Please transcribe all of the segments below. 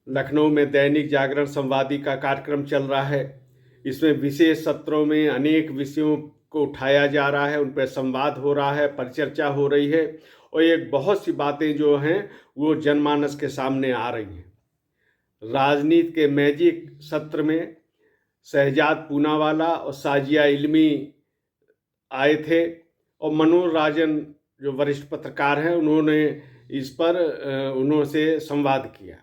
लखनऊ में दैनिक जागरण संवादी का कार्यक्रम चल रहा है। इसमें विशेष सत्रों में अनेक विषयों को उठाया जा रहा है, उन पर संवाद हो रहा है, परिचर्चा हो रही है और एक बहुत सी बातें जो हैं वो जनमानस के सामने आ रही हैं। राजनीति के मैजिक सत्र में शहजाद पूनावाला और साजिया इल्मी आए थे और मनोज राजन जो वरिष्ठ पत्रकार हैं उन्होंने इस पर उन्होंने संवाद किया।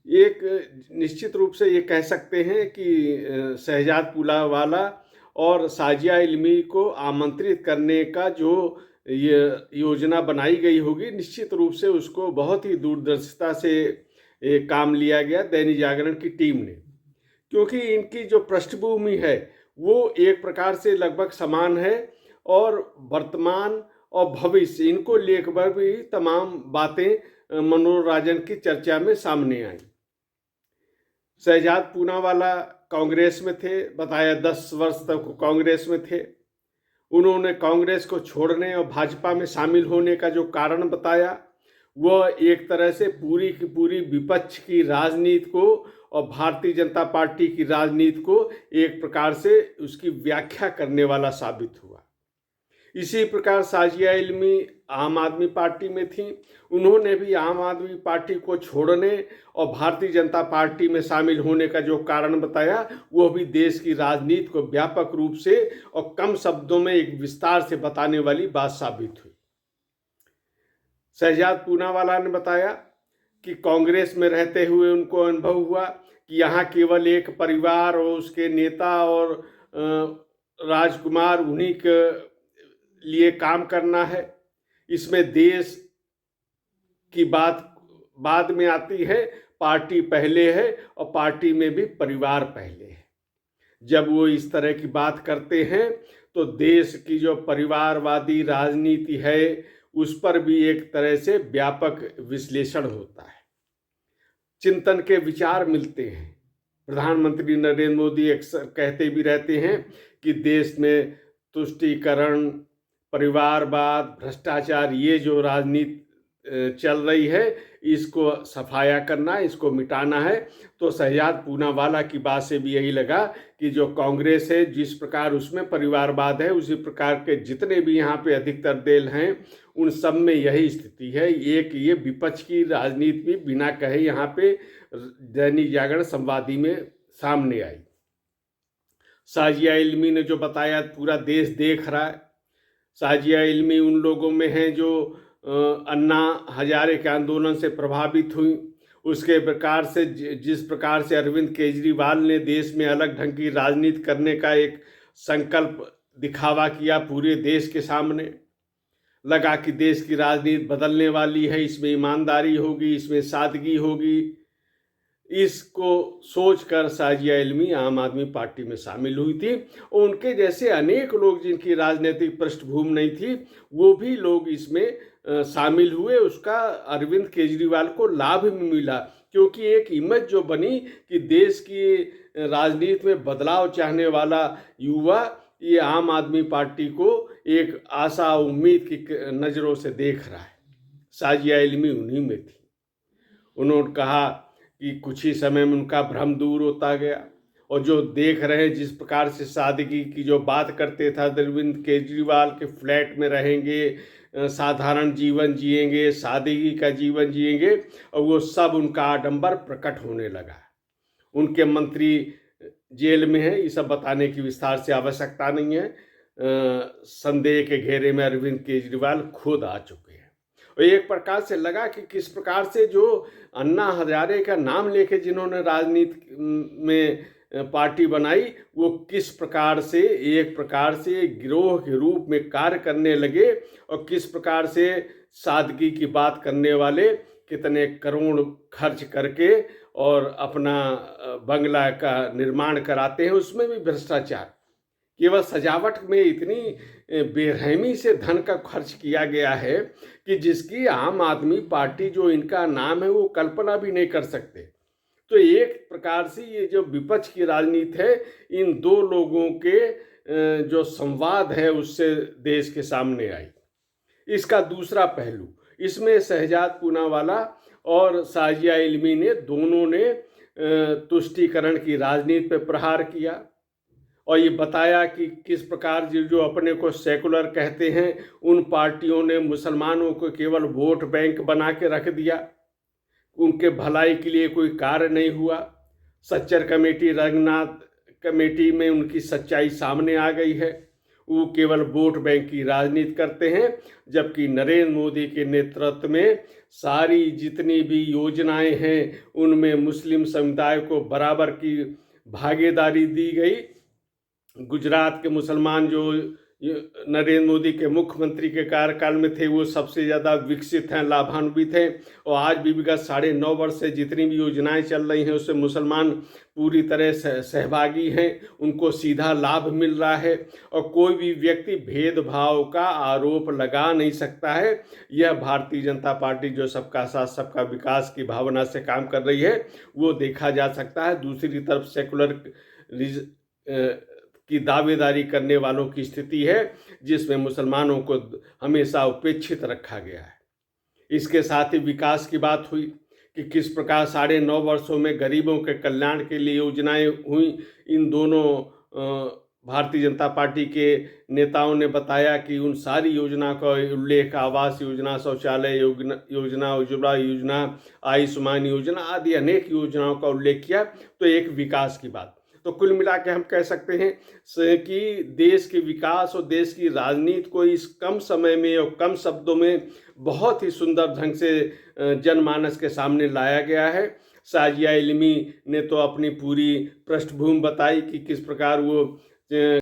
एक निश्चित रूप से ये कह सकते हैं कि शहजाद पूनावाला और साजिया इल्मी को आमंत्रित करने का जो ये योजना बनाई गई होगी, निश्चित रूप से उसको बहुत ही दूरदर्शिता से काम लिया गया दैनिक जागरण की टीम ने, क्योंकि इनकी जो पृष्ठभूमि है वो एक प्रकार से लगभग समान है और वर्तमान और भविष्य इनको लेकर भी तमाम बातें मनोज राजन की चर्चा में सामने आई। शहजाद पूनावाला कांग्रेस में थे, बताया 10 वर्ष तक कांग्रेस में थे। उन्होंने कांग्रेस को छोड़ने और भाजपा में शामिल होने का जो कारण बताया वह एक तरह से पूरी की पूरी विपक्ष की राजनीति को और भारतीय जनता पार्टी की राजनीति को एक प्रकार से उसकी व्याख्या करने वाला साबित हुआ। इसी प्रकार साजिया इल्मी आम आदमी पार्टी में थी, उन्होंने भी आम आदमी पार्टी को छोड़ने और भारतीय जनता पार्टी में शामिल होने का जो कारण बताया वो भी देश की राजनीति को व्यापक रूप से और कम शब्दों में एक विस्तार से बताने वाली बात साबित हुई। शहजाद पूनावाला ने बताया कि कांग्रेस में रहते हुए उनको अनुभव हुआ कि यहाँ केवल एक परिवार और उसके नेता और राजकुमार उन्हीं के लिए काम करना है। इसमें देश की बात बाद में आती है, पार्टी पहले है और पार्टी में भी परिवार पहले है। जब वो इस तरह की बात करते हैं तो देश की जो परिवारवादी राजनीति है उस पर भी एक तरह से व्यापक विश्लेषण होता है, चिंतन के विचार मिलते हैं। प्रधानमंत्री नरेंद्र मोदी अक्सर कहते भी रहते हैं कि देश में तुष्टीकरण, परिवारवाद, भ्रष्टाचार, ये जो राजनीति चल रही है इसको सफाया करना, इसको मिटाना है। तो शहजाद पूनावाला की बात से भी यही लगा कि जो कांग्रेस है जिस प्रकार उसमें परिवारवाद है उसी प्रकार के जितने भी यहाँ पे अधिकतर दल हैं उन सब में यही स्थिति है। एक ये विपक्ष की राजनीति भी बिना कहे यहाँ पे दैनिक जागरण संवादी में सामने आई। साजिया इल्मी ने जो बताया पूरा देश देख रहा है। साजिया इल्मी उन लोगों में हैं जो अन्ना हजारे के आंदोलन से प्रभावित हुई। उसके प्रकार से जिस प्रकार से अरविंद केजरीवाल ने देश में अलग ढंग की राजनीति करने का एक संकल्प दिखावा किया पूरे देश के सामने, लगा कि देश की राजनीति बदलने वाली है, इसमें ईमानदारी होगी, इसमें सादगी होगी। इसको सोचकर साजिया इल्मी आम आदमी पार्टी में शामिल हुई थी और उनके जैसे अनेक लोग जिनकी राजनीतिक पृष्ठभूमि नहीं थी वो भी लोग इसमें शामिल हुए। उसका अरविंद केजरीवाल को लाभ भी मिला, क्योंकि एक इमेज जो बनी कि देश की राजनीति में बदलाव चाहने वाला युवा ये आम आदमी पार्टी को एक आशा उम्मीद की नज़रों से देख रहा है। साजिया इल्मी उन्हीं में थी। उन्होंने कहा कि कुछ ही समय में उनका भ्रम दूर होता गया और जो देख रहे हैं जिस प्रकार से सादगी की जो बात करते था अरविंद केजरीवाल के फ्लैट में रहेंगे, साधारण जीवन जिएंगे, सादगी का जीवन जिएंगे, और वो सब उनका आडंबर प्रकट होने लगा। उनके मंत्री जेल में है, ये सब बताने की विस्तार से आवश्यकता नहीं है। संदेह के घेरे में अरविंद केजरीवाल खुद आ चुके हैं और एक प्रकार से लगा कि किस प्रकार से जो अन्ना हजारे का नाम लेके जिन्होंने राजनीति में पार्टी बनाई वो किस प्रकार से एक प्रकार से गिरोह के रूप में कार्य करने लगे और किस प्रकार से सादगी की बात करने वाले कितने करोड़ खर्च करके और अपना बंगला का निर्माण कराते हैं, उसमें भी भ्रष्टाचार। केवल सजावट में इतनी बेरहमी से धन का खर्च किया गया है कि जिसकी आम आदमी पार्टी जो इनका नाम है वो कल्पना भी नहीं कर सकते। तो एक प्रकार से ये जो विपक्ष की राजनीति है इन दो लोगों के जो संवाद है उससे देश के सामने आई। इसका दूसरा पहलू, इसमें शहजाद पूनावाला और साजिया इल्मी ने दोनों ने तुष्टीकरण की राजनीति पर प्रहार किया और ये बताया कि किस प्रकार जो अपने को सेकुलर कहते हैं उन पार्टियों ने मुसलमानों को केवल वोट बैंक बना के रख दिया, उनके भलाई के लिए कोई कार्य नहीं हुआ। सच्चर कमेटी, रंगनाथ कमेटी में उनकी सच्चाई सामने आ गई है, वो केवल वोट बैंक की राजनीति करते हैं, जबकि नरेंद्र मोदी के नेतृत्व में सारी जितनी भी योजनाएं हैं उनमें मुस्लिम समुदाय को बराबर की भागीदारी दी गई। गुजरात के मुसलमान जो नरेंद्र मोदी के मुख्यमंत्री के कार्यकाल में थे वो सबसे ज़्यादा विकसित हैं, लाभान्वित हैं, और आज भी विगत 9.5 वर्ष से जितनी भी योजनाएं चल रही हैं उससे मुसलमान पूरी तरह सहभागी हैं, उनको सीधा लाभ मिल रहा है और कोई भी व्यक्ति भेदभाव का आरोप लगा नहीं सकता है। यह भारतीय जनता पार्टी जो सबका साथ सबका विकास की भावना से काम कर रही है वो देखा जा सकता है। दूसरी तरफ सेकुलर की दावेदारी करने वालों की स्थिति है जिसमें मुसलमानों को हमेशा उपेक्षित रखा गया है। इसके साथ ही विकास की बात हुई कि किस प्रकार 9.5 वर्षों में गरीबों के कल्याण के लिए योजनाएं हुई। इन दोनों भारतीय जनता पार्टी के नेताओं ने बताया कि उन सारी योजना का उल्लेख आवास योजना, शौचालय योजना, उज्ज्वला योजना, आयुष्मान योजना आदि अनेक योजनाओं का उल्लेख किया। तो एक विकास की बात। तो कुल मिला के हम कह सकते हैं कि देश के विकास और देश की राजनीति को इस कम समय में और कम शब्दों में बहुत ही सुंदर ढंग से जनमानस के सामने लाया गया है। साजिया इल्मी ने तो अपनी पूरी पृष्ठभूमि बताई कि किस प्रकार वो